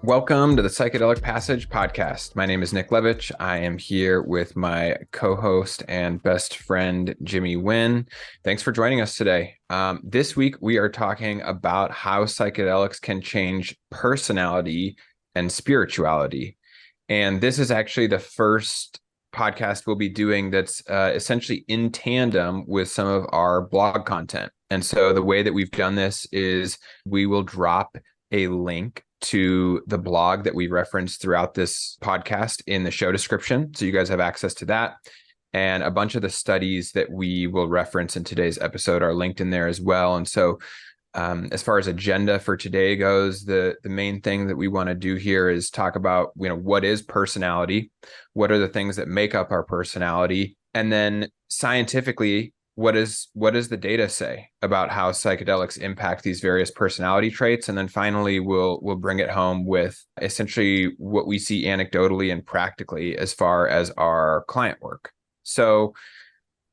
Welcome to the Psychedelic Passage podcast. My name is Nick Levich. I am here with my co-host and best friend, Jimmy Nguyen. Thanks for joining us today. This week, we are talking about how psychedelics can change personality and spirituality. And this is actually the first podcast we'll be doing that's essentially in tandem with some of our blog content. And so the way that we've done this is we will drop a link to the blog that we referenced throughout this podcast in the show description. So you guys have access to that. And a bunch of the studies that we will reference in today's episode are linked in there as well. And so as far as agenda for today goes, the main thing that we want to do here is talk about, what is personality? What are the things that make up our personality? And then scientifically, what does the data say about how psychedelics impact these various personality traits? And then finally, we'll bring it home with essentially what we see anecdotally and practically as far as our client work. So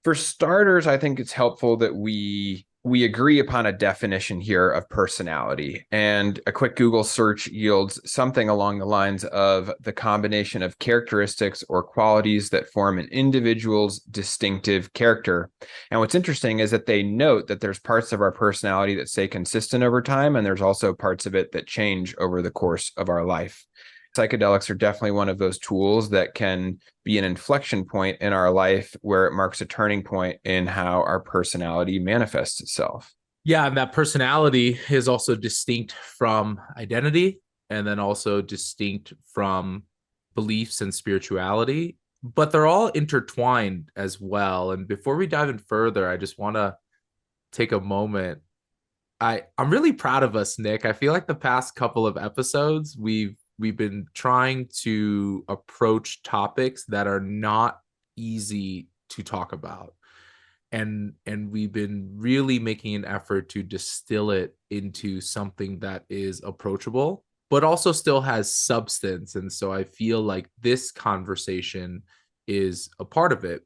for starters, I think it's helpful that we agree upon a definition here of personality. And a quick Google search yields something along the lines of the combination of characteristics or qualities that form an individual's distinctive character. And what's interesting is that they note that there's parts of our personality that stay consistent over time, and there's also parts of it that change over the course of our life. Psychedelics are definitely one of those tools that can be an inflection point in our life where it marks a turning point in how our personality manifests itself. Yeah, and that personality is also distinct from identity and then also distinct from beliefs and spirituality, but they're all intertwined as well. And before we dive in further, I just want to take a moment. I'm really proud of us, Nick. I feel like the past couple of episodes, we've been trying to approach topics that are not easy to talk about. And we've been really making an effort to distill it into something that is approachable, but also still has substance. And so I feel like this conversation is a part of it.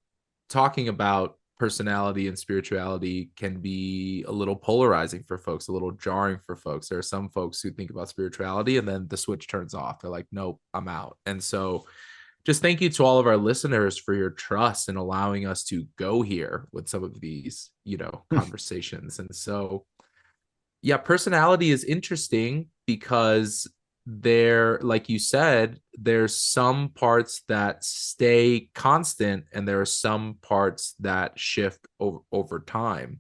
Talking about personality and spirituality can be a little polarizing for folks, a little jarring for folks. There are some folks who think about spirituality and then the switch turns off. They're like, nope, I'm out. And so just thank you to all of our listeners for your trust in allowing us to go here with some of these, conversations. And so, yeah, personality is interesting because like you said, there's some parts that stay constant and there are some parts that shift over time.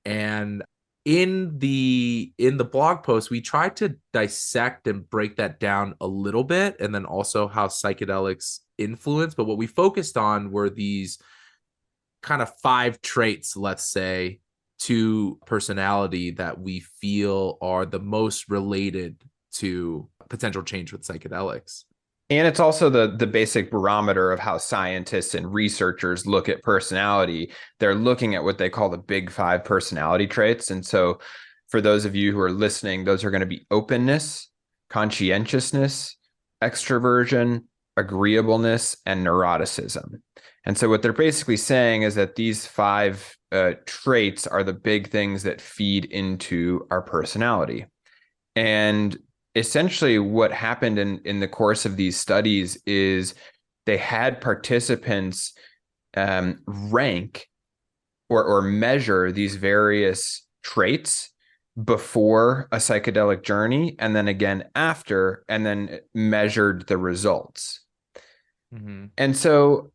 And in the blog post, we tried to dissect and break that down a little bit, and then also how psychedelics influence. But what we focused on were these kind of 5 traits, let's say, to personality that we feel are the most related to potential change with psychedelics. And it's also the basic barometer of how scientists and researchers look at personality. They're looking at what they call the big 5 personality traits. And so for those of you who are listening, those are going to be openness, conscientiousness, extroversion, agreeableness, and neuroticism. And so what they're basically saying is that these 5 traits are the big things that feed into our personality. And essentially what happened in the course of these studies is they had participants rank or measure these various traits before a psychedelic journey and then again after, and then measured the results. Mm-hmm. And so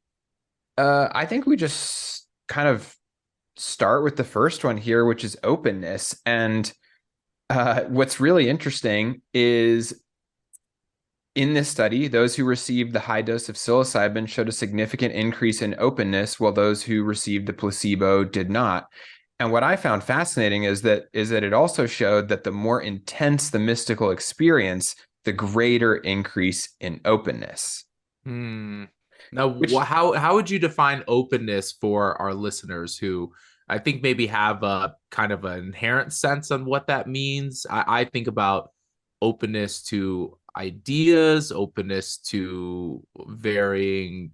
I think we just kind of start with the first one here, which is openness. And what's really interesting is in this study, those who received the high dose of psilocybin showed a significant increase in openness, while those who received the placebo did not. And what I found fascinating is that it also showed that the more intense the mystical experience, the greater increase in openness. Now, how would you define openness for our listeners who I think maybe have a kind of an inherent sense on what that means? I think about openness to ideas, openness to varying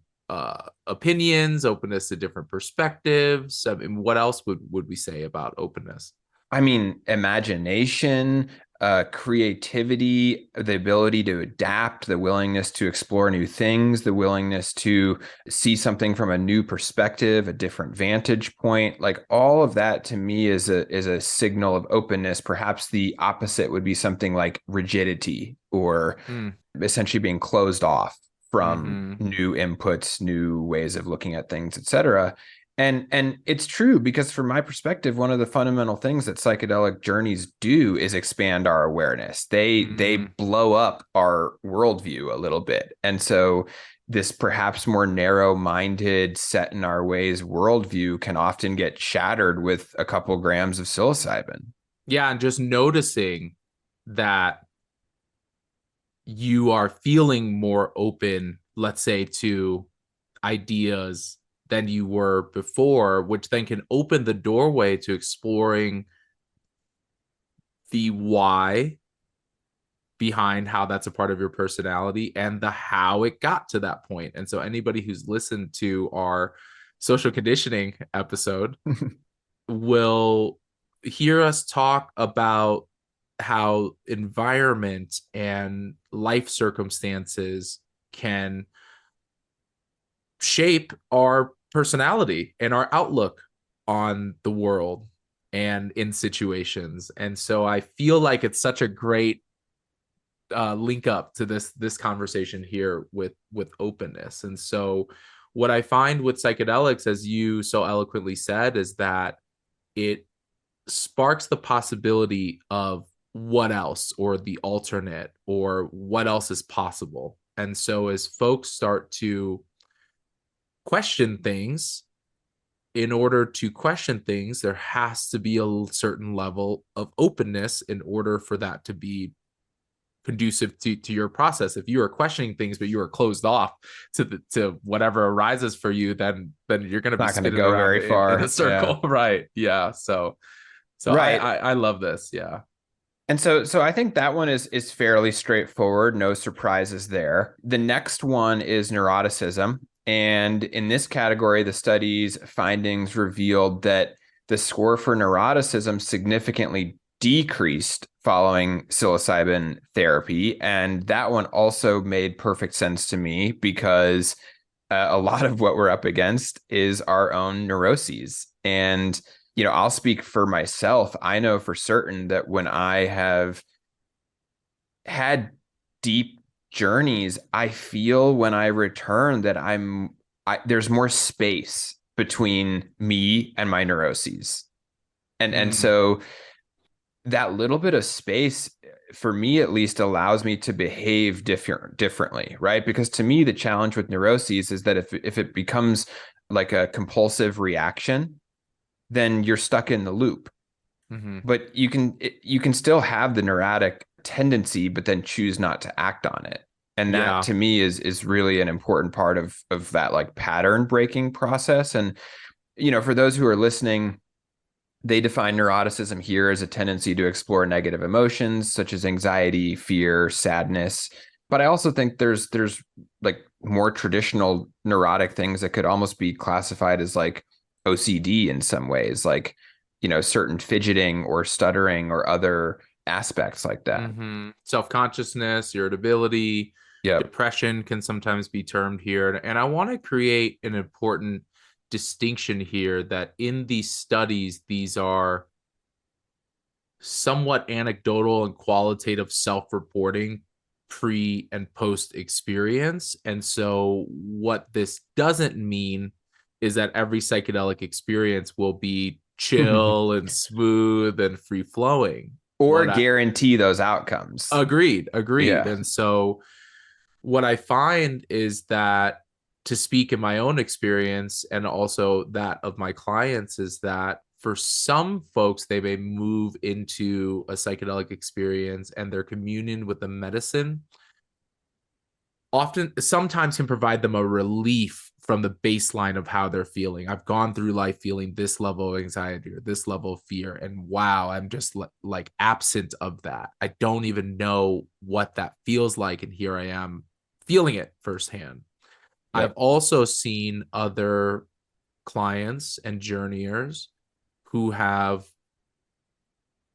opinions, openness to different perspectives. I mean, what else would we say about openness? I mean, imagination, creativity, the ability to adapt, the willingness to explore new things, the willingness to see something from a new perspective, a different vantage point. Like all of that to me is a signal of openness. Perhaps the opposite would be something like rigidity or essentially being closed off from Mm-hmm. new inputs, new ways of looking at things, etc. And it's true because from my perspective, one of the fundamental things that psychedelic journeys do is expand our awareness. They Mm-hmm. blow up our worldview a little bit. And so this perhaps more narrow-minded, set in our ways worldview can often get shattered with a couple grams of psilocybin. Yeah, and just noticing that you are feeling more open, let's say, to ideas than you were before, which then can open the doorway to exploring the why behind how that's a part of your personality and the how it got to that point. And so anybody who's listened to our social conditioning episode will hear us talk about how environment and life circumstances can shape our personality and our outlook on the world and in situations. And so I feel like it's such a great link up to this conversation here with openness. And so what I find with psychedelics, as you so eloquently said, is that it sparks the possibility of what else or the alternate or what else is possible. And so as folks start to question things, in order to question things, there has to be a certain level of openness in order for that to be conducive to your process. If you are questioning things but you are closed off to whatever arises for you, then you're going to be Not going to spinning go around very in a far. circle. Yeah. Right. Yeah. So Right. I love this. Yeah. And so I think that one is fairly straightforward, no surprises there. The next one is neuroticism. And in this category, the study's findings revealed that the score for neuroticism significantly decreased following psilocybin therapy. And that one also made perfect sense to me because a lot of what we're up against is our own neuroses. And I'll speak for myself. I know for certain that when I have had deep journeys, I feel when I return that there's more space between me and my neuroses. And Mm, so that little bit of space for me at least allows me to behave differently, right? Because to me the challenge with neuroses is that if it becomes like a compulsive reaction, then you're stuck in the loop. mm-hmm. But you can still have the neurotic tendency, but then choose not to act on it. And that Yeah. to me is really an important part of that like pattern breaking process. And for those who are listening, they define neuroticism here as a tendency to explore negative emotions such as anxiety, fear, sadness. But I also think there's like more traditional neurotic things that could almost be classified as like OCD in some ways, like certain fidgeting or stuttering or other aspects like that. Mm-hmm. Self-consciousness, irritability, Yep. depression can sometimes be termed here. And I want to create an important distinction here that in these studies, these are somewhat anecdotal and qualitative self-reporting pre and post experience. And so what this doesn't mean is that every psychedelic experience will be chill and smooth and free flowing. Or What I guarantee those outcomes. agreed. Yeah. And so what I find is that, to speak in my own experience and also that of my clients, is that for some folks, they may move into a psychedelic experience and their communion with the medicine often sometimes can provide them a relief from the baseline of how they're feeling. I've gone through life feeling this level of anxiety or this level of fear, and wow, I'm just like absent of that. I don't even know what that feels like, and here I am feeling it firsthand. I've Yep. also seen other clients and journeyers who have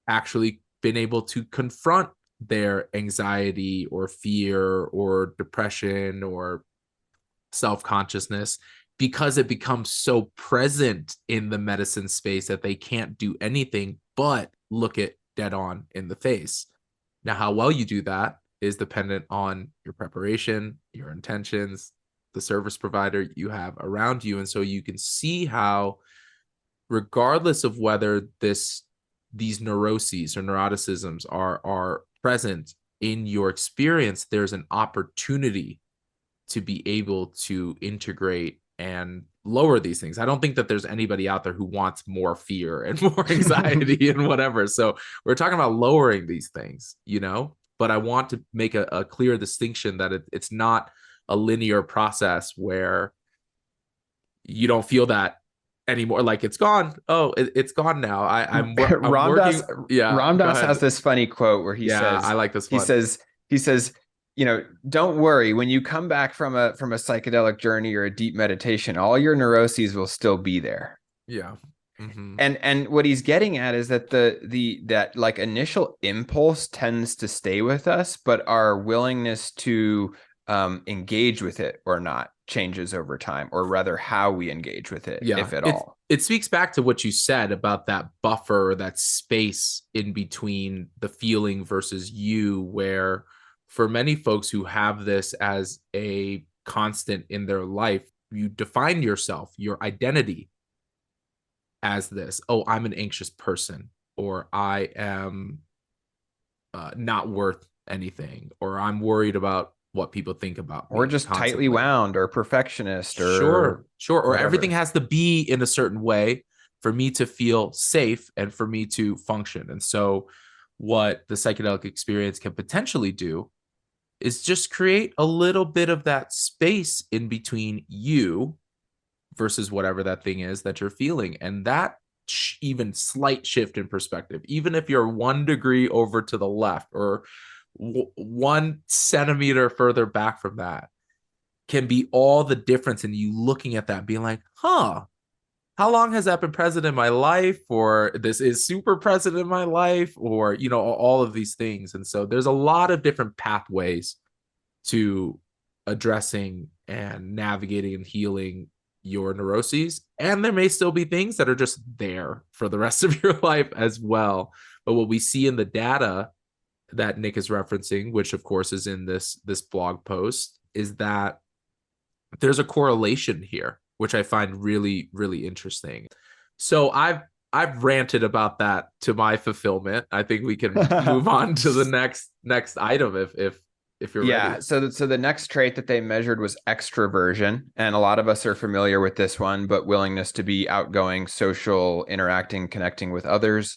actually been able to confront their anxiety or fear or depression or self-consciousness, because it becomes so present in the medicine space that they can't do anything but look it dead on in the face. Now, how well you do that is dependent on your preparation, your intentions, the service provider you have around you. And so you can see how, regardless of whether these neuroses or neuroticisms are present in your experience, there's an opportunity to be able to integrate and lower these things. I don't think that there's anybody out there who wants more fear and more anxiety and whatever. So we're talking about lowering these things, but I want to make a clear distinction that it's not a linear process where you don't feel that anymore. Like it's gone. Oh, it's gone now. I'm working. Yeah. Ram Dass has this funny quote where he says, I like this one. He says, don't worry, when you come back from a psychedelic journey or a deep meditation, all your neuroses will still be there. Yeah. Mm-hmm. And what he's getting at is that that like initial impulse tends to stay with us, but our willingness to engage with it or not changes over time, or rather how we engage with it, if at all. It speaks back to what you said about that buffer, that space in between the feeling versus you, where for many folks who have this as a constant in their life, you define yourself, your identity as this. Oh, I'm an anxious person, or I am not worth anything, or I'm worried about what people think about me, or just constantly tightly wound, or perfectionist, or sure, or everything has to be in a certain way for me to feel safe and for me to function. And so what the psychedelic experience can potentially do is just create a little bit of that space in between you versus whatever that thing is that you're feeling. And that even slight shift in perspective, even if you're 1 degree over to the left or 1 centimeter further back from that, can be all the difference in you looking at that and being like, how long has that been present in my life? Or this is super present in my life, or, all of these things. And so there's a lot of different pathways to addressing and navigating and healing your neuroses. And there may still be things that are just there for the rest of your life as well. But what we see in the data that Nick is referencing, which of course is in this blog post, is that there's a correlation here, which I find really, really interesting. So I've ranted about that to my fulfillment. I think we can move on to the next item if you're ready. So the next trait that they measured was extroversion, and a lot of us are familiar with this one, but willingness to be outgoing, social, interacting, connecting with others.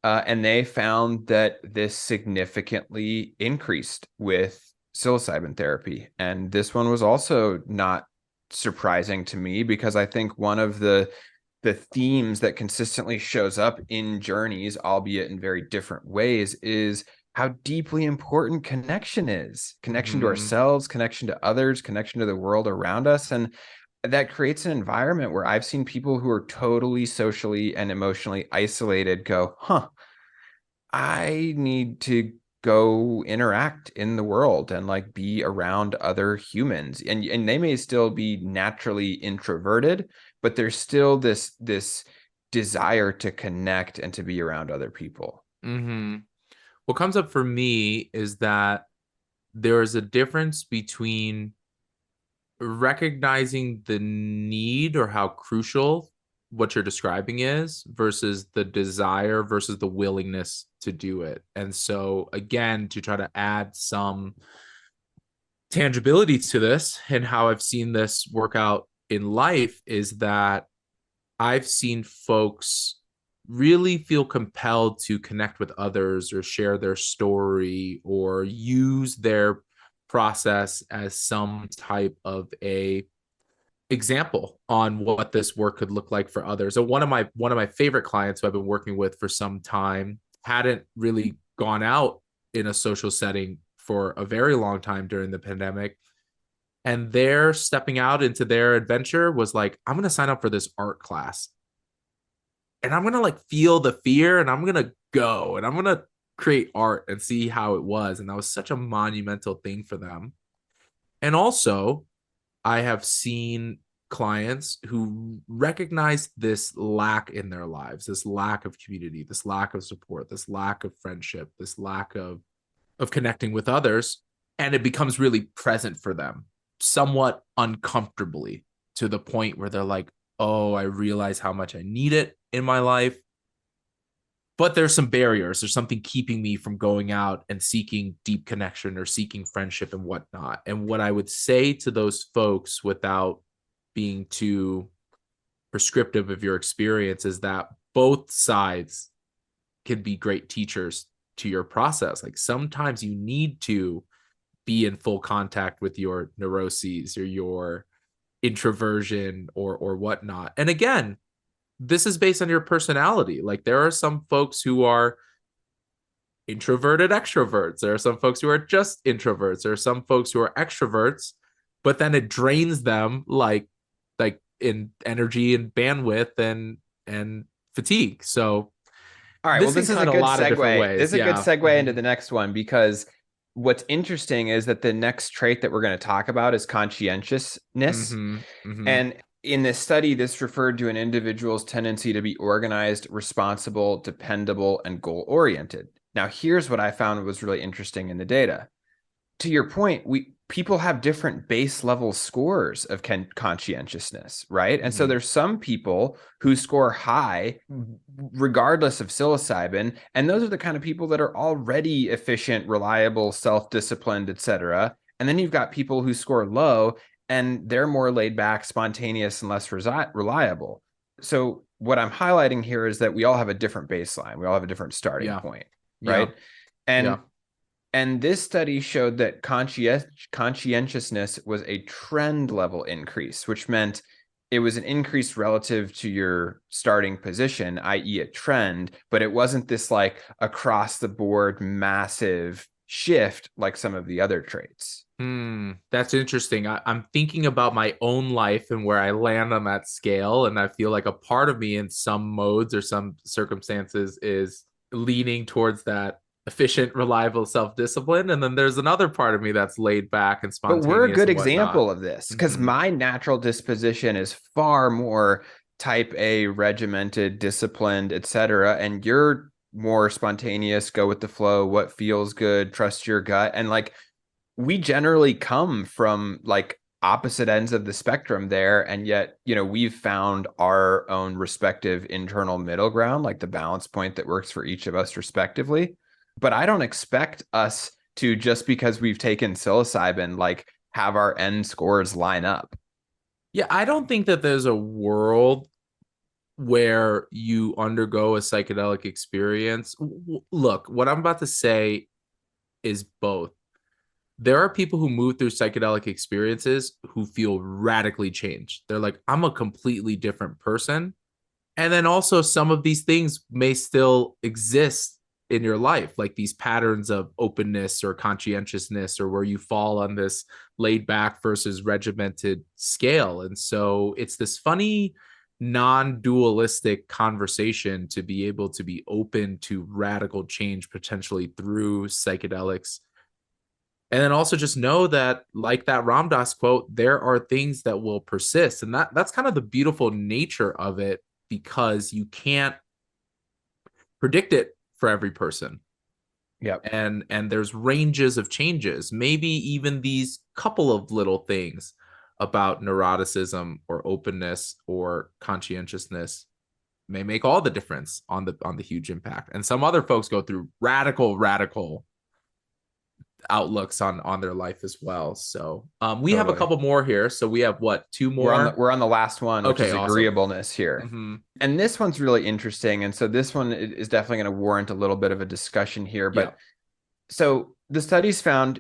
And they found that this significantly increased with psilocybin therapy. And this one was also not surprising to me, because I think one of the themes that consistently shows up in journeys, albeit in very different ways, is how deeply important connection is. Connection to ourselves, connection to others, connection to the world around us. And that creates an environment where I've seen people who are totally socially and emotionally isolated go, I need to go interact in the world and like be around other humans. And they may still be naturally introverted, but there's still this desire to connect and to be around other people. Mm-hmm. What comes up for me is that there is a difference between recognizing the need or how crucial what you're describing is versus the desire versus the willingness to do it. And so again, to try to add some tangibility to this and how I've seen this work out in life, is that I've seen folks really feel compelled to connect with others or share their story or use their process as some type of a example on what this work could look like for others. So one of my favorite clients who I've been working with for some time hadn't really gone out in a social setting for a very long time during the pandemic. And their stepping out into their adventure was like, I'm going to sign up for this art class. And I'm going to like feel the fear, and I'm going to go, and I'm going to create art and see how it was. And that was such a monumental thing for them. And also, I have seen clients who recognize this lack in their lives, this lack of community, this lack of support, this lack of friendship, this lack of connecting with others, and it becomes really present for them, somewhat uncomfortably, to the point where they're like, "Oh, I realize how much I need it in my life." But there's some barriers. There's something keeping me from going out and seeking deep connection or seeking friendship and whatnot. And what I would say to those folks, without being too prescriptive of your experience, is that both sides can be great teachers to your process. Like sometimes you need to be in full contact with your neuroses or your introversion or whatnot. And again, this is based on your personality. Like there are some folks who are introverted extroverts. There are some folks who are just introverts. There are some folks who are extroverts, but then it drains them like in energy and bandwidth and fatigue. So All right, well, this can this is cut a a good lot of different segue. This ways. is a good Yeah. segue into the next one, because what's interesting is that the next trait that we're going to talk about is conscientiousness. Mm-hmm. Mm-hmm. And in this study, this referred to an individual's tendency to be organized, responsible, dependable, and goal-oriented. Now, here's what I found was really interesting in the data. To your point, people have different base level scores of conscientiousness, right? And so Mm-hmm. there's some people who score high regardless of psilocybin, and those are the kind of people that are already efficient, reliable, self-disciplined, etc. And then you've got people who score low and they're more laid back, spontaneous, and less reliable. So what I'm highlighting here is that we all have a different baseline. We all have a different starting Yeah. point, Yeah. right? And Yeah. and this study showed that conscientiousness was a trend level increase, which meant it was an increase relative to your starting position, i.e., a trend, but it wasn't this like across the board massive shift like some of the other traits. That's interesting. I'm thinking about my own life and where I land on that scale. And I feel like a part of me in some modes or some circumstances is leaning towards that efficient, reliable self-discipline. And then there's another part of me that's laid back and But we're a spontaneous good and whatnot. example of this because Mm-hmm. my natural disposition is far more type A, regimented, disciplined, etc. And you're more spontaneous, go with the flow, what feels good, trust your gut. And like we generally come from like opposite ends of the spectrum there. And yet, we've found our own respective internal middle ground, like the balance point that works for each of us respectively. But I don't expect us to, just because we've taken psilocybin, like have our end scores line up. Yeah, I don't think that there's a world where you undergo a psychedelic experience. Look, what I'm about to say is both. There are people who move through psychedelic experiences who feel radically changed. They're like, I'm a completely different person. And then also, some of these things may still exist in your life, like these patterns of openness or conscientiousness, or where you fall on this laid back versus regimented scale. And so it's this funny, non dualistic conversation to be able to be open to radical change potentially through psychedelics. And then also just know that, like that Ram Dass quote, there are things that will persist. And that's kind of the beautiful nature of it, because you can't predict it for every person. Yep. And there's ranges of changes. Maybe even these couple of little things about neuroticism or openness or conscientiousness may make all the difference on the huge impact. And some other folks go through radical outlooks on their life as well. So we have a Totally. couple more here. So we have what, two more? We're on the last one, which Okay, is awesome. agreeableness here. Mm-hmm. And this one's really interesting. And so this one is definitely going to warrant a little bit of a discussion here. Yeah. But so the studies found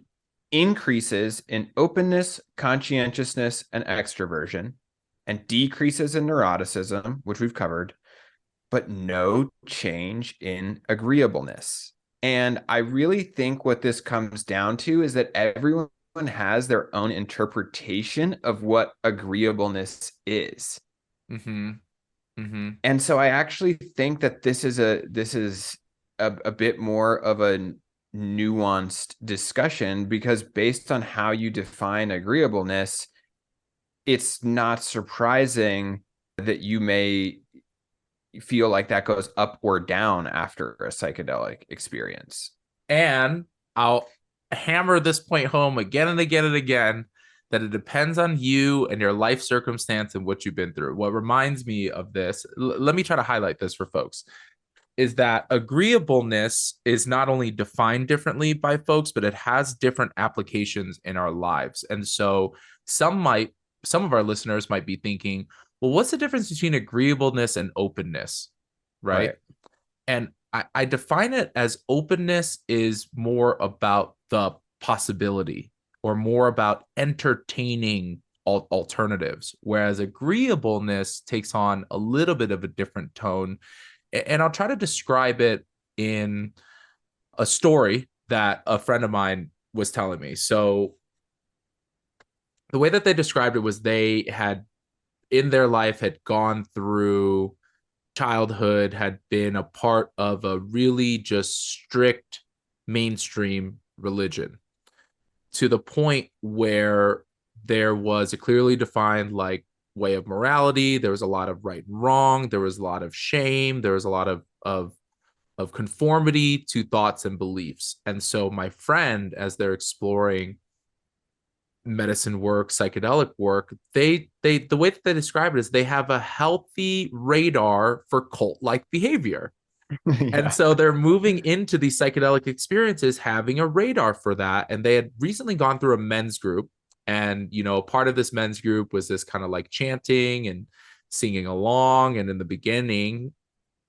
increases in openness, conscientiousness, and extroversion, and decreases in neuroticism, which we've covered, but no change in agreeableness. And I really think what this comes down to is that everyone has their own interpretation of what agreeableness is. Mm-hmm. Mm-hmm. And so I actually think that this is a bit more of a nuanced discussion, because based on how you define agreeableness, it's not surprising that you may feel like that goes up or down after a psychedelic experience. And I'll hammer this point home again and again and again, that it depends on you and your life circumstance and what you've been through. What reminds me of this, let me try to highlight this for folks, is that agreeableness is not only defined differently by folks, but it has different applications in our lives. And so some of our listeners might be thinking, well, what's the difference between agreeableness and openness? Right. And I define it as openness is more about the possibility, or more about entertaining alternatives, whereas agreeableness takes on a little bit of a different tone. And I'll try to describe it in a story that a friend of mine was telling me. So the way that they described it was they had in their life had gone through childhood, had been a part of a really just strict mainstream religion, to the point where there was a clearly defined like way of morality. There was a lot of right and wrong. There was a lot of shame. There was a lot of conformity to thoughts and beliefs. And so my friend, as they're exploring medicine work, psychedelic work, they the way that they describe it is they have a healthy radar for cult-like behavior. Yeah. And so they're moving into these psychedelic experiences having a radar for that. And they had recently gone through a men's group. And, part of this men's group was this kind of like chanting and singing along. And in the beginning,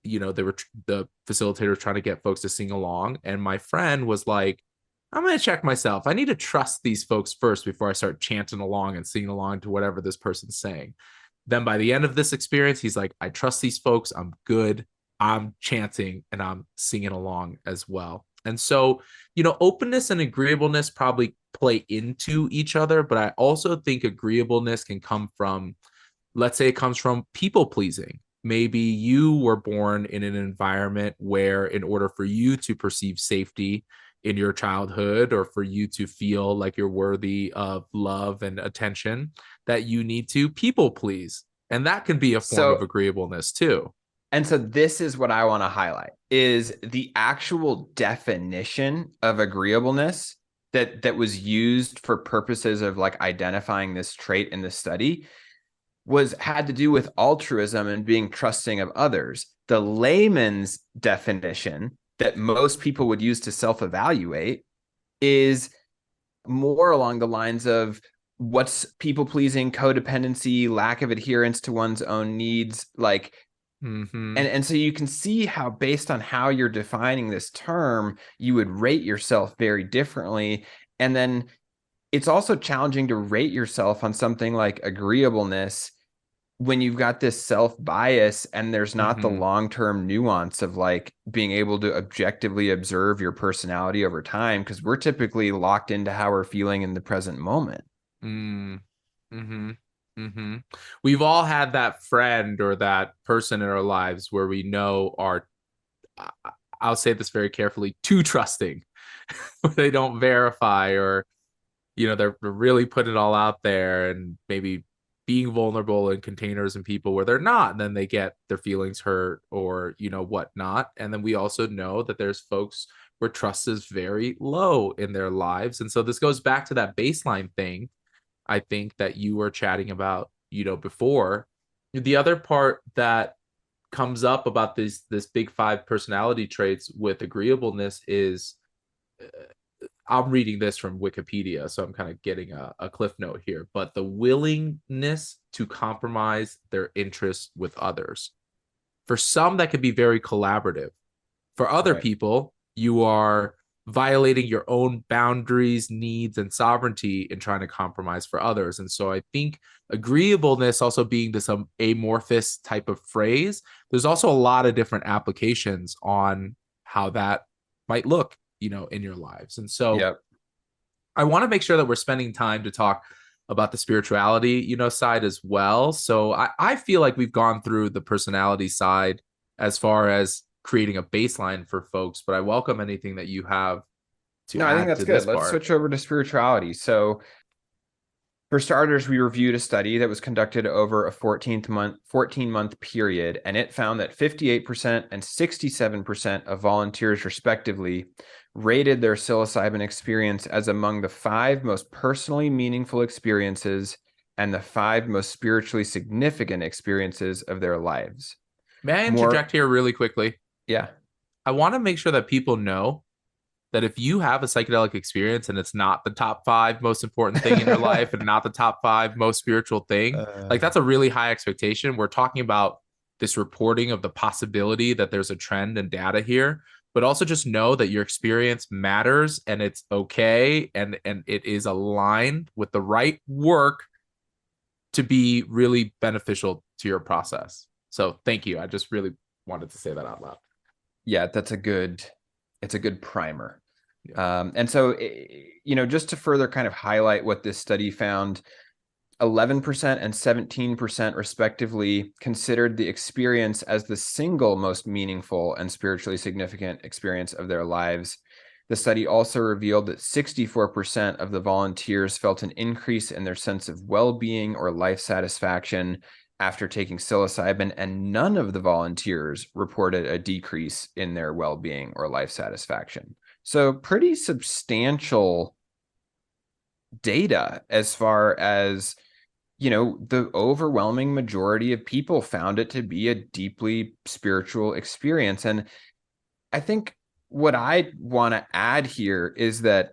they were the facilitator trying to get folks to sing along. And my friend was like, I'm going to check myself. I need to trust these folks first before I start chanting along and singing along to whatever this person's saying. Then by the end of this experience, he's like, I trust these folks. I'm good. I'm chanting and I'm singing along as well. And so, openness and agreeableness probably play into each other, but I also think agreeableness can come from, let's say it comes from people pleasing. Maybe you were born in an environment where in order for you to perceive safety in your childhood, or for you to feel like you're worthy of love and attention, that you need to people please. And that can be a form of agreeableness too. And so this is what I want to highlight, is the actual definition of agreeableness that was used for purposes of like identifying this trait in the study had to do with altruism and being trusting of others. The layman's definition that most people would use to self-evaluate is more along the lines of what's people-pleasing, codependency, lack of adherence to one's own needs, like. And so you can see how, based on how you're defining this term, you would rate yourself very differently. And then it's also challenging to rate yourself on something like agreeableness when you've got this self-bias and there's not the long-term nuance of like being able to objectively observe your personality over time, because we're typically locked into how we're feeling in the present moment. We've all had that friend or that person in our lives where we know are, I'll say this very carefully, too trusting. They don't verify, or they're really putting it all out there and maybe being vulnerable in containers and people where they're not, and then they get their feelings hurt or whatnot. And then we also know that there's folks where trust is very low in their lives. And so this goes back to that baseline thing I think that you were chatting about before. The other part that comes up about this big 5 personality traits with agreeableness is, I'm reading this from Wikipedia, so I'm kind of getting a cliff note here, but the willingness to compromise their interests with others. For some, that could be very collaborative. For other people, you are violating your own boundaries, needs, and sovereignty in trying to compromise for others. And so I think agreeableness also being this amorphous type of phrase, there's also a lot of different applications on how that might look, in your lives. And so I want to make sure that we're spending time to talk about the spirituality, side as well. So I feel like we've gone through the personality side as far as creating a baseline for folks, but I welcome anything that you have to No, I think add that's to good. this Let's part. switch over to spirituality. So, for starters, we reviewed a study that was conducted over a 14-month period, and it found that 58% and 67% of volunteers, respectively, rated their psilocybin experience as among the 5 most personally meaningful experiences and the 5 most spiritually significant experiences of their lives. May I More, interject here really quickly? yeah, I want to make sure that people know that if you have a psychedelic experience and it's not the top 5 most important thing in your life and not the top 5 most spiritual thing, like that's a really high expectation. We're talking about this reporting of the possibility that there's a trend and data here, but also just know that your experience matters and it's okay, and it is aligned with the right work to be really beneficial to your process. So thank you. I just really wanted to say that out loud. yeah, it's a good primer. Yeah. And so, just to further kind of highlight what this study found, 11% and 17% respectively considered the experience as the single most meaningful and spiritually significant experience of their lives. The study also revealed that 64% of the volunteers felt an increase in their sense of well-being or life satisfaction after taking psilocybin, and none of the volunteers reported a decrease in their well-being or life satisfaction. So pretty substantial data as far as, the overwhelming majority of people found it to be a deeply spiritual experience. And I think what I want to add here is that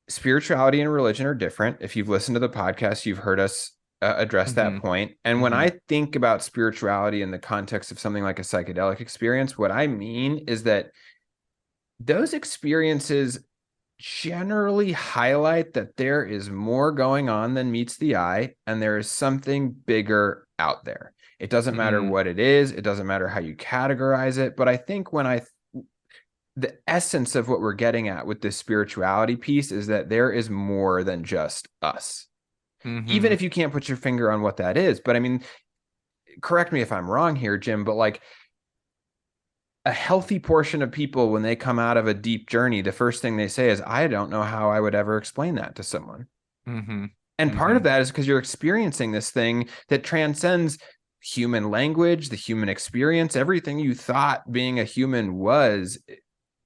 spirituality and religion are different. If you've listened to the podcast, you've heard us address that point. And when I think about spirituality in the context of something like a psychedelic experience, what I mean is that those experiences generally highlight that there is more going on than meets the eye, and there is something bigger out there. It doesn't matter what it is. It doesn't matter how you categorize it. But I think the essence of what we're getting at with this spirituality piece is that there is more than just us. Even if you can't put your finger on what that is. But I mean, correct me if I'm wrong here, Jim, but like a healthy portion of people, when they come out of a deep journey, the first thing they say is, I don't know how I would ever explain that to someone. And part of that is because you're experiencing this thing that transcends human language, the human experience, everything you thought being a human was.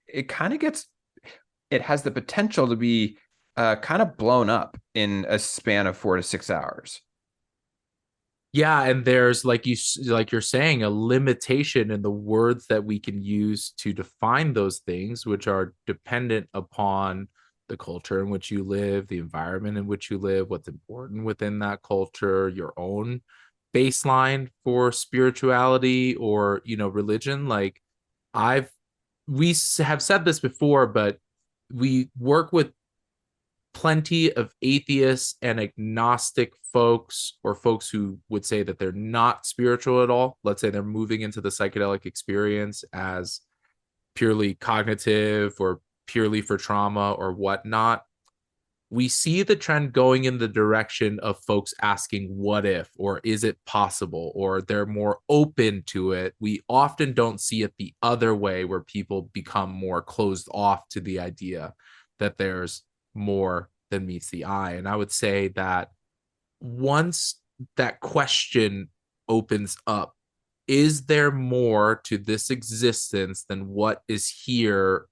It kind of it has the potential to be kind of blown up in a span of 4 to 6 hours. Yeah, and there's like you're saying, a limitation in the words that we can use to define those things, which are dependent upon the culture in which you live, the environment in which you live, what's important within that culture, your own baseline for spirituality or, religion. Like we have said this before, but we work with plenty of atheists and agnostic folks, or folks who would say that they're not spiritual at all. Let's say they're moving into the psychedelic experience as purely cognitive or purely for trauma or whatnot. We see the trend going in the direction of folks asking what if, or is it possible, or they're more open to it. We often don't see it the other way, where people become more closed off to the idea that there's more than meets the eye. And I would say that once that question opens up, is there more to this existence than what is here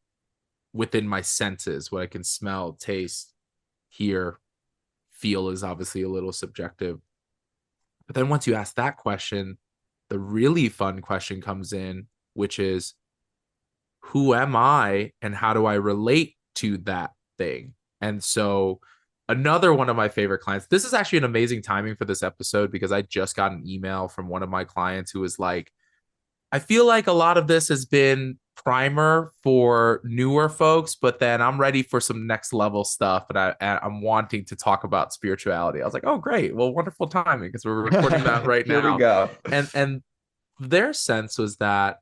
within my senses, what I can smell, taste, hear, feel is obviously a little subjective. But then once you ask that question, the really fun question comes in, which is, who am I and how do I relate to that thing? And so another one of my favorite clients, this is actually an amazing timing for this episode, because I just got an email from one of my clients who was like, I feel like a lot of this has been primer for newer folks, but then I'm ready for some next level stuff, and I'm wanting to talk about spirituality. I was like, oh, great. Well, wonderful timing, because we're recording that right Here we now. go. And their sense was that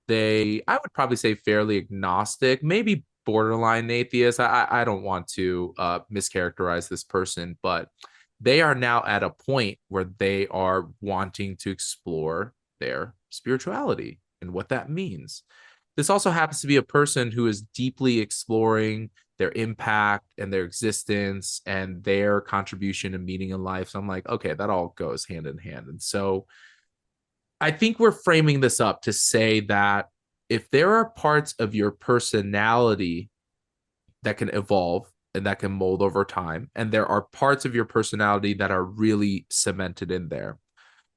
I would probably say fairly agnostic, maybe borderline atheist. I don't want to mischaracterize this person, but they are now at a point where they are wanting to explore their spirituality. and what that means. This also happens to be a person who is deeply exploring their impact and their existence and their contribution and meaning in life. So I'm like, okay, that all goes hand in hand. And so I think we're framing this up to say that if there are parts of your personality that can evolve and that can mold over time, and there are parts of your personality that are really cemented in there,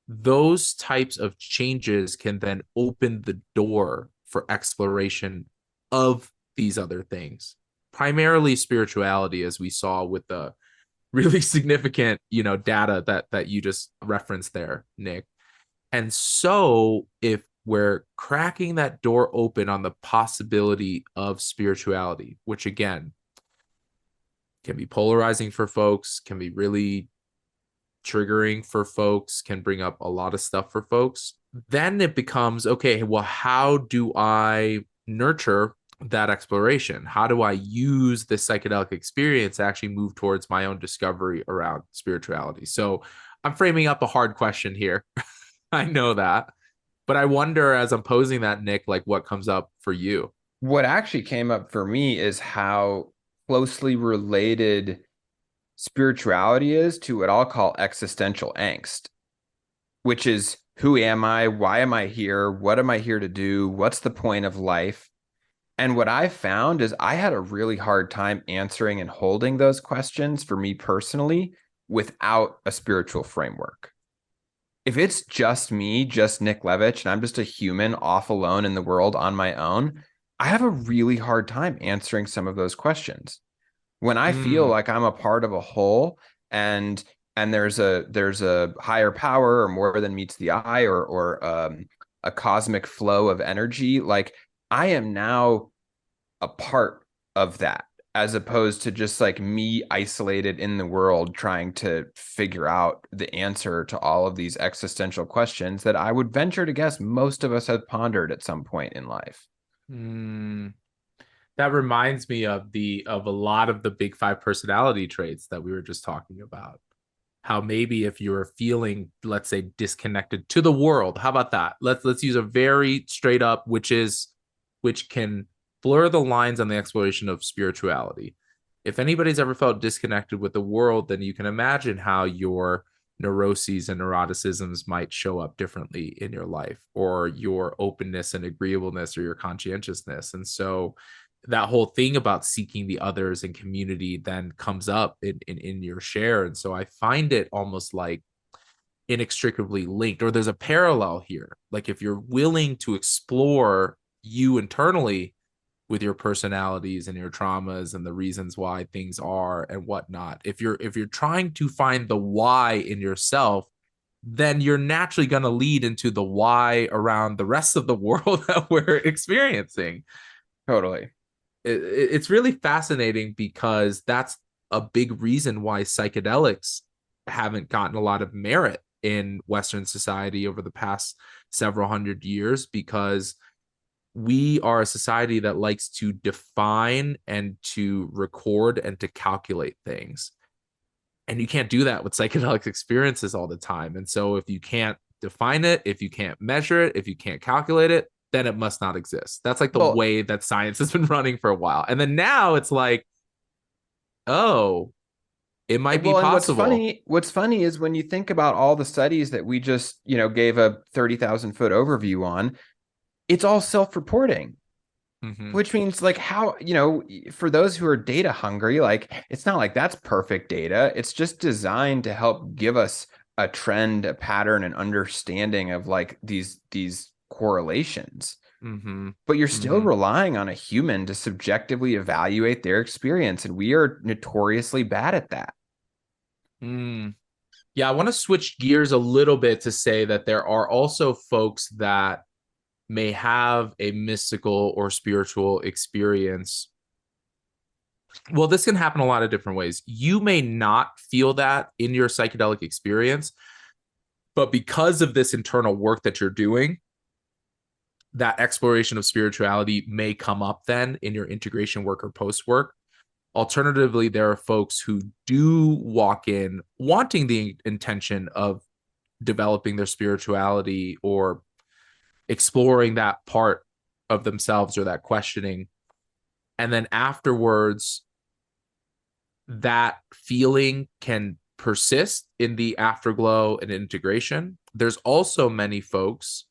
those types of changes can then open the door for exploration of these other things, primarily spirituality, as we saw with the really significant, data that you just referenced there, Nick. And so if we're cracking that door open on the possibility of spirituality, which again can be polarizing for folks, can be really triggering for folks, can bring up a lot of stuff for folks, then it becomes, okay, well, how do I nurture that exploration? How do I use this psychedelic experience to actually move towards my own discovery around spirituality? So I'm framing up a hard question here. I know that. But I wonder, as I'm posing that, Nick, like what comes up for you? What actually came up for me is how closely related spirituality is to what I'll call existential angst, which is who am I? Why am I here? What am I here to do? What's the point of life? And what I found is I had a really hard time answering and holding those questions for me personally without a spiritual framework. If it's just me, just Nick Levich, and I'm just a human off alone in the world on my own, I have a really hard time answering some of those questions. When I feel Mm, like I'm a part of a whole and there's a higher power or more than meets the eye or a cosmic flow of energy, like I am now a part of that as opposed to just like me isolated in the world trying to figure out the answer to all of these existential questions that I would venture to guess most of us have pondered at some point in life. mm. That reminds me of a lot of the big five personality traits that we were just talking about. How maybe if you're feeling, let's say, disconnected to the world, how about that? Let's use a very straight up, which can blur the lines on the exploration of spirituality. If anybody's ever felt disconnected with the world, then you can imagine how your neuroses and neuroticisms might show up differently in your life, or your openness and agreeableness, or your conscientiousness. And so that whole thing about seeking the others and community then comes up in your share. And so I find it almost like inextricably linked, or there's a parallel here. Like if you're willing to explore you internally with your personalities and your traumas and the reasons why things are and whatnot, if you're trying to find the why in yourself, then you're naturally going to lead into the why around the rest of the world that we're experiencing. Totally. It's really fascinating because that's a big reason why psychedelics haven't gotten a lot of merit in Western society over the past several hundred years, because we are a society that likes to define and to record and to calculate things. And you can't do that with psychedelic experiences all the time. And so if you can't define it, if you can't measure it, if you can't calculate it, then it must not exist. That's like the Well, way that science has been running for a while. And then now it's like, oh, it might be and possible. what's funny is when you think about all the studies that we just, gave a 30,000-foot overview on, it's all self-reporting. Mm-hmm. Which means like how, for those who are data hungry, like it's not like that's perfect data. It's just designed to help give us a trend, a pattern, an understanding of like these correlations. Mm-hmm. But you're still Mm-hmm. relying on a human to subjectively evaluate their experience, and we are notoriously bad at that. Mm. Yeah, I want to switch gears a little bit to say that there are also folks that may have a mystical or spiritual experience. Well, this can happen a lot of different ways. You may not feel that in your psychedelic experience, but because of this internal work that you're doing, that exploration of spirituality may come up then in your integration work or post work. Alternatively, there are folks who do walk in wanting the intention of developing their spirituality or exploring that part of themselves or that questioning. And then afterwards, that feeling can persist in the afterglow and integration. There's also many folks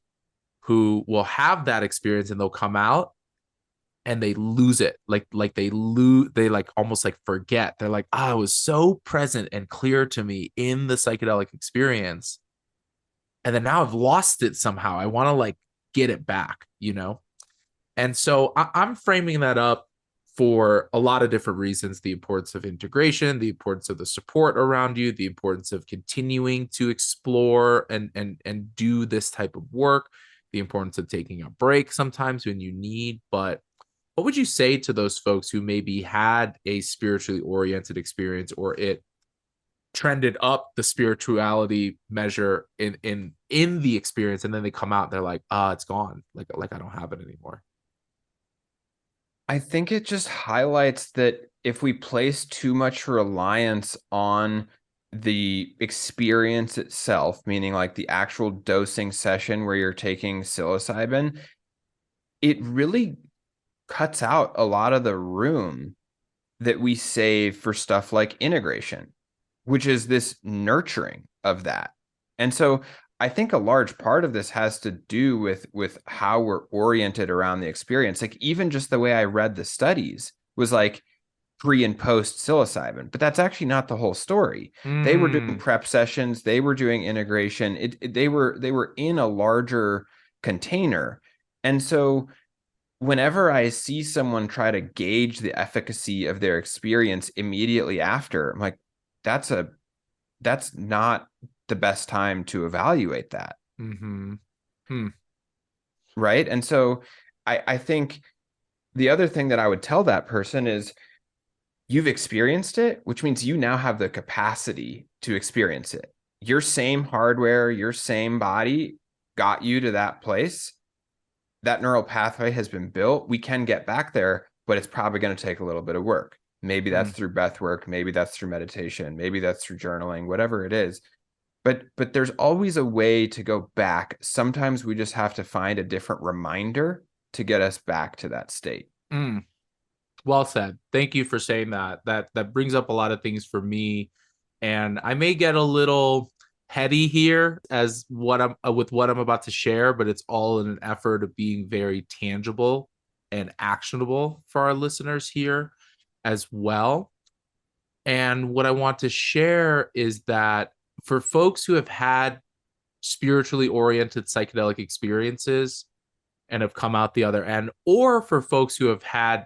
who will have that experience and they'll come out and they lose it. They like almost like forget. They're like, it was so present and clear to me in the psychedelic experience. And then now I've lost it somehow. I want to like get it back, you know? And so I'm framing that up for a lot of different reasons: the importance of integration, the importance of the support around you, the importance of continuing to explore and do this type of work, the importance of taking a break sometimes when you need. But what would you say to those folks who maybe had a spiritually oriented experience, or it trended up the spirituality measure in the experience, and then they come out and they're like, it's gone, like I don't have it anymore? I think it just highlights that if we place too much reliance on the experience itself, meaning like the actual dosing session where you're taking psilocybin, it really cuts out a lot of the room that we save for stuff like integration, which is this nurturing of that. And so I think a large part of this has to do with how we're oriented around the experience. Like even just the way I read the studies was like pre and post psilocybin, but that's actually not the whole story. They were doing prep sessions, they were doing integration. They were in a larger container. And so whenever I see someone try to gauge the efficacy of their experience immediately after, I'm like, that's not the best time to evaluate that. Mm-hmm. Hmm. Right. And so I think the other thing that I would tell that person is you've experienced it, which means you now have the capacity to experience it. Your same hardware, your same body got you to that place. That neural pathway has been built. We can get back there, but it's probably going to take a little bit of work. Maybe that's through breath work. Maybe that's through meditation. Maybe that's through journaling, whatever it is. But there's always a way to go back. Sometimes we just have to find a different reminder to get us back to that state. Well said. Thank you for saying that. That brings up a lot of things for me, and I may get a little heady here as what I'm with what I'm about to share, but it's all in an effort of being very tangible and actionable for our listeners here as well. And what I want to share is that for folks who have had spiritually oriented psychedelic experiences and have come out the other end, or for folks who have had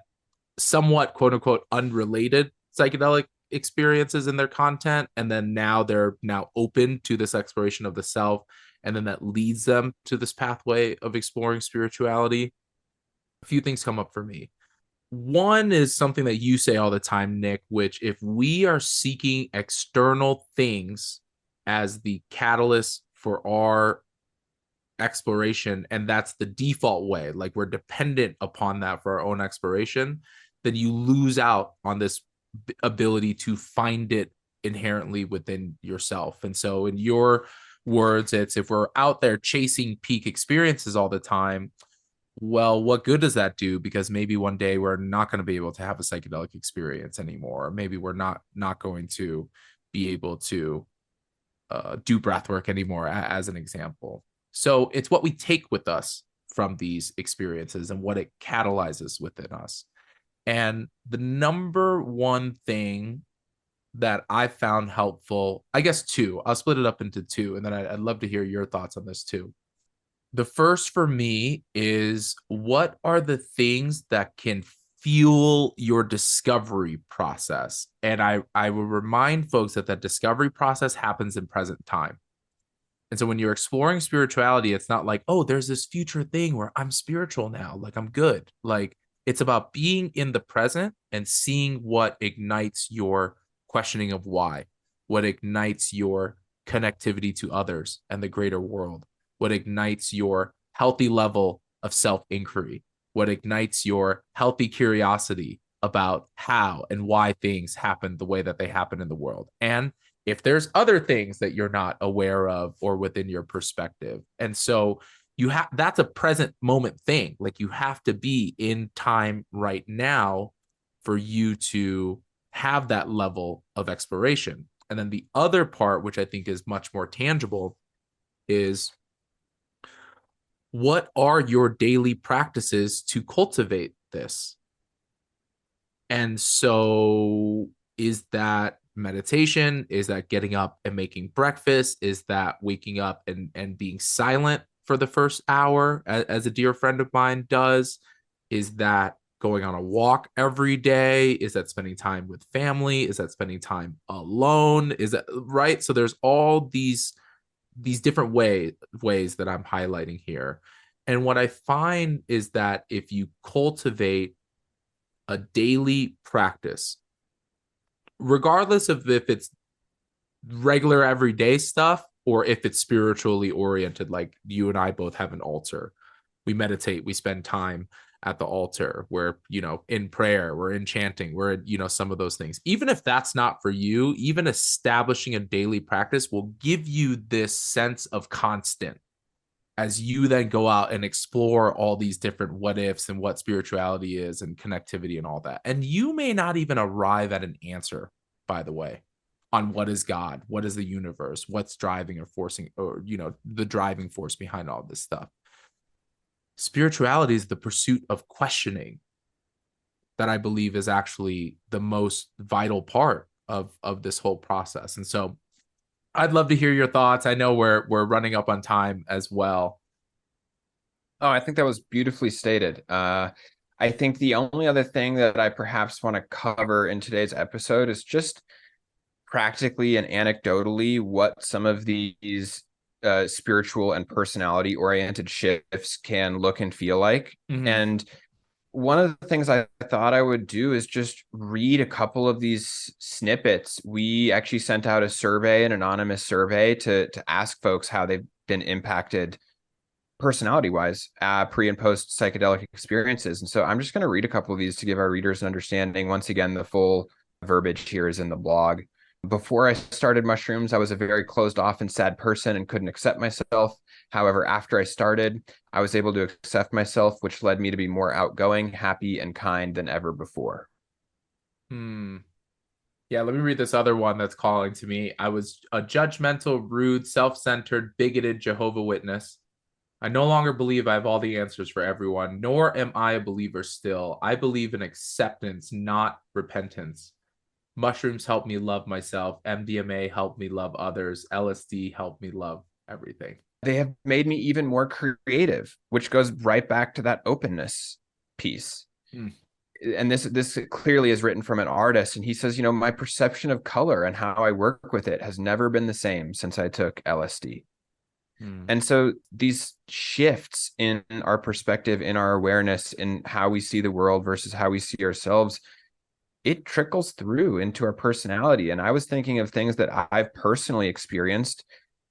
somewhat quote unquote unrelated psychedelic experiences in their content, and then now they're now open to this exploration of the self, and then that leads them to this pathway of exploring spirituality, a few things come up for me. One is something that you say all the time, Nick, which if we are seeking external things as the catalyst for our exploration, and that's the default way, like we're dependent upon that for our own exploration, then you lose out on this ability to find it inherently within yourself. And so in your words, it's if we're out there chasing peak experiences all the time, well, what good does that do? Because maybe one day we're not going to be able to have a psychedelic experience anymore. Maybe we're not going to be able to do breath work anymore, as an example. So it's what we take with us from these experiences and what it catalyzes within us. And the number one thing that I found helpful, I guess two, I'll split it up into two, and then I'd love to hear your thoughts on this too. The first for me is, what are the things that can fuel your discovery process? And I will remind folks that that discovery process happens in present time. And so when you're exploring spirituality, it's not like, oh, there's this future thing where I'm spiritual now, like I'm good. Like it's about being in the present and seeing what ignites your questioning of why, what ignites your connectivity to others and the greater world, what ignites your healthy level of self-inquiry, what ignites your healthy curiosity about how and why things happen the way that they happen in the world. And if there's other things that you're not aware of or within your perspective. And so that's a present moment thing. Like you have to be in time right now for you to have that level of exploration. And then the other part, which I think is much more tangible, is what are your daily practices to cultivate this? And so, is that meditation? Is that getting up and making breakfast? Is that waking up and being silent for the first hour, as a dear friend of mine does? Is that going on a walk every day? Is that spending time with family? Is that spending time alone? Is that right? So there's all these different ways that I'm highlighting here. And what I find is that if you cultivate a daily practice, regardless of if it's regular everyday stuff or if it's spiritually oriented, like you and I both have an altar. We meditate, we spend time at the altar, we're, in prayer, we're in chanting, we're, some of those things. Even if that's not for you, even establishing a daily practice will give you this sense of constant as you then go out and explore all these different what ifs and what spirituality is and connectivity and all that. And you may not even arrive at an answer, by the way, on what is God, what is the universe, what's driving or forcing, or, the driving force behind all this stuff. Spirituality is the pursuit of questioning that I believe is actually the most vital part of this whole process. And so I'd love to hear your thoughts. I know we're running up on time as well. Oh, I think that was beautifully stated. I think the only other thing that I perhaps want to cover in today's episode is just practically and anecdotally what some of these spiritual and personality oriented shifts can look and feel like. Mm-hmm. And one of the things I thought I would do is just read a couple of these snippets. We actually sent out a survey, an anonymous survey, to ask folks how they've been impacted personality wise, pre and post psychedelic experiences. And so I'm just going to read a couple of these to give our readers an understanding. Once again, the full verbiage here is in the blog. Before I started mushrooms, I was a very closed off and sad person and couldn't accept myself. However, after I started, I was able to accept myself, which led me to be more outgoing, happy, and kind than ever before. Yeah, let me read this other one that's calling to me. I was a judgmental, rude, self-centered, bigoted Jehovah Witness. I no longer believe I have all the answers for everyone, nor am I a believer still. I believe in acceptance, not repentance. Mushrooms help me love myself. MDMA helped me love others. LSD helped me love everything. They have made me even more creative, which goes right back to that openness piece. And this clearly is written from an artist. And he says, my perception of color and how I work with it has never been the same since I took LSD. And so these shifts in our perspective, in our awareness, in how we see the world versus how we see ourselves, it trickles through into our personality. And I was thinking of things that I've personally experienced,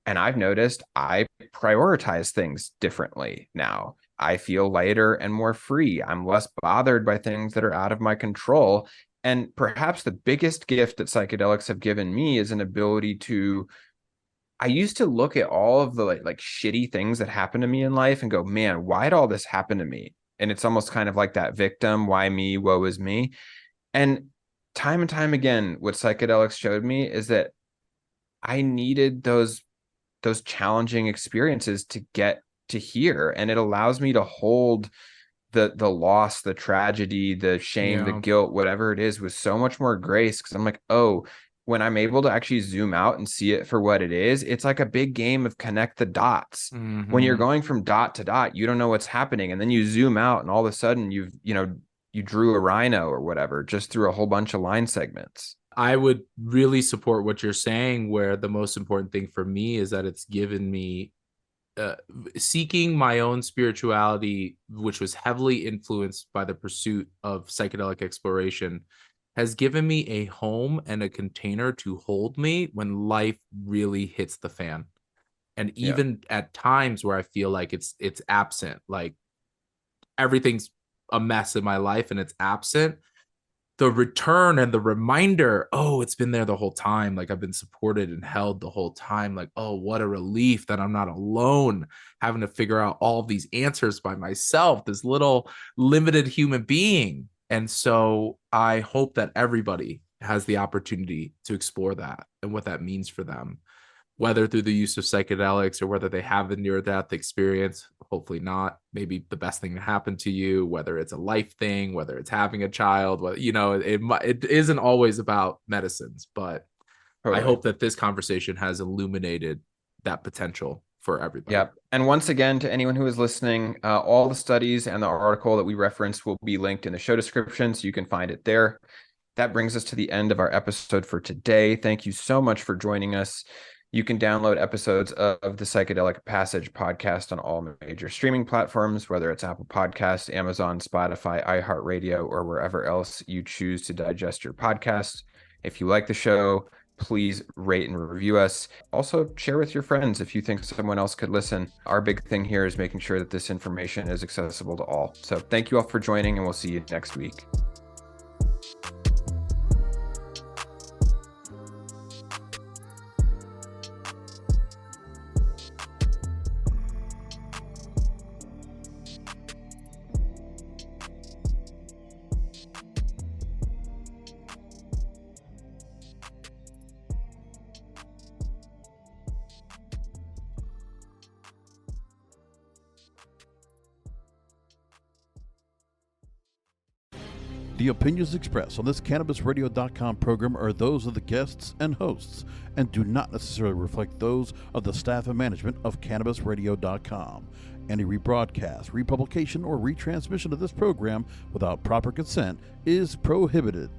and I've noticed I prioritize things differently now. I feel lighter and more free. I'm less bothered by things that are out of my control. And perhaps the biggest gift that psychedelics have given me is an ability to, I used to look at all of the like shitty things that happened to me in life and go, man, why'd all this happen to me? And it's almost kind of like that victim, why me, woe is me. And time again, what psychedelics showed me is that I needed those challenging experiences to get to here. And it allows me to hold the loss, the tragedy, the shame, the guilt, whatever it is, with so much more grace. Because I'm like, oh, when I'm able to actually zoom out and see it for what it is, it's like a big game of connect the dots. When you're going from dot to dot, you don't know what's happening. And then you zoom out and all of a sudden you drew a rhino or whatever just through a whole bunch of line segments. I would really support what you're saying, where the most important thing for me is that it's given me seeking my own spirituality, which was heavily influenced by the pursuit of psychedelic exploration, has given me a home and a container to hold me when life really hits the fan. And even at times where I feel like it's absent, like everything's a mess in my life and it's absent, the return and the reminder, oh, it's been there the whole time. Like I've been supported and held the whole time. Like, oh, what a relief that I'm not alone having to figure out all of these answers by myself, this little limited human being. And so I hope that everybody has the opportunity to explore that and what that means for them, whether through the use of psychedelics or whether they have a near-death experience. Hopefully not. Maybe the best thing to happen to you, whether it's a life thing, whether it's having a child, it isn't always about medicines, but totally. I hope that this conversation has illuminated that potential for everybody. Yep. And once again, to anyone who is listening, all the studies and the article that we referenced will be linked in the show description, so you can find it there. That brings us to the end of our episode for today. Thank you so much for joining us. You can download episodes of the Psychedelic Passage podcast on all major streaming platforms, whether it's Apple Podcasts, Amazon, Spotify, iHeartRadio, or wherever else you choose to digest your podcasts. If you like the show, please rate and review us. Also, share with your friends if you think someone else could listen. Our big thing here is making sure that this information is accessible to all. So thank you all for joining, and we'll see you next week. The opinions expressed on this CannabisRadio.com program are those of the guests and hosts and do not necessarily reflect those of the staff and management of CannabisRadio.com. Any rebroadcast, republication, or retransmission of this program without proper consent is prohibited.